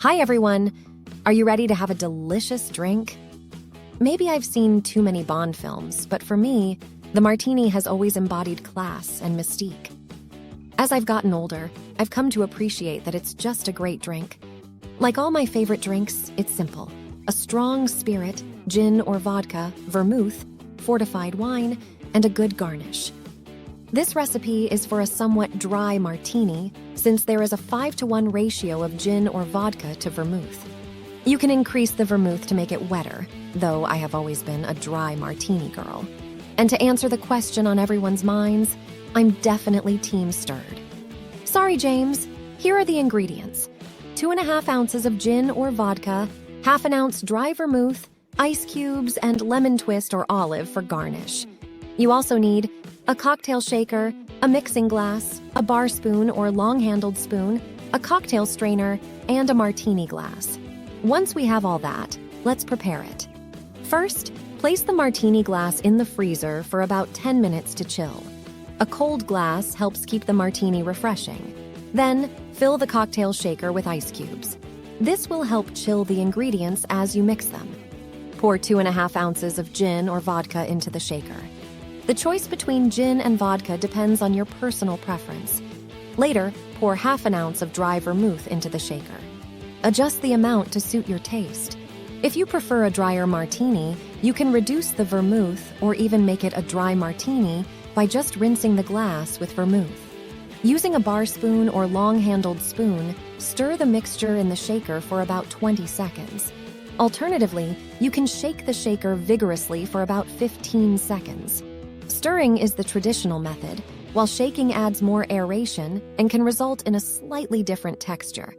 Hi everyone! Are you ready to have a delicious drink? Maybe I've seen too many Bond films, but for me, the martini has always embodied class and mystique. As I've gotten older, I've come to appreciate that it's just a great drink. Like all my favorite drinks, it's simple. A strong spirit, gin or vodka, vermouth, fortified wine, and a good garnish. This recipe is for a somewhat dry martini, since there is a 5-to-1 ratio of gin or vodka to vermouth. You can increase the vermouth to make it wetter, though I have always been a dry martini girl. And to answer the question on everyone's minds, I'm definitely team stirred. Sorry, James. Here are the ingredients. 2.5 ounces of gin or vodka, half an ounce dry vermouth, ice cubes, and lemon twist or olive for garnish. You also need a cocktail shaker, a mixing glass, a bar spoon or long-handled spoon, a cocktail strainer, and a martini glass. Once we have all that, let's prepare it. First, place the martini glass in the freezer for about 10 minutes to chill. A cold glass helps keep the martini refreshing. Then, fill the cocktail shaker with ice cubes. This will help chill the ingredients as you mix them. Pour 2.5 ounces of gin or vodka into the shaker. The choice between gin and vodka depends on your personal preference. Later, pour half an ounce of dry vermouth into the shaker. Adjust the amount to suit your taste. If you prefer a drier martini, you can reduce the vermouth or even make it a dry martini by just rinsing the glass with vermouth. Using a bar spoon or long-handled spoon, stir the mixture in the shaker for about 20 seconds. Alternatively, you can shake the shaker vigorously for about 15 seconds. Stirring is the traditional method, while shaking adds more aeration and can result in a slightly different texture.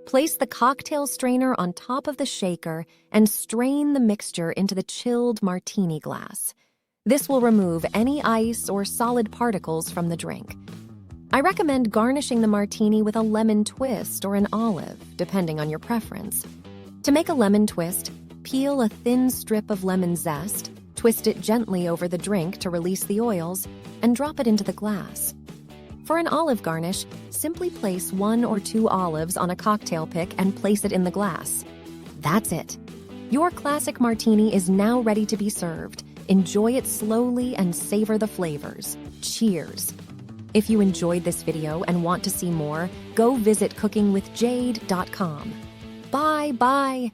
Place the cocktail strainer on top of the shaker and strain the mixture into the chilled martini glass. This will remove any ice or solid particles from the drink. I recommend garnishing the martini with a lemon twist or an olive, depending on your preference. To make a lemon twist, peel a thin strip of lemon zest, twist it gently over the drink to release the oils, and drop it into the glass. For an olive garnish, simply place 1 or 2 olives on a cocktail pick and place it in the glass. That's it. Your classic martini is now ready to be served. Enjoy it slowly and savor the flavors. Cheers! If you enjoyed this video and want to see more, go visit cookingwithjade.com. Bye!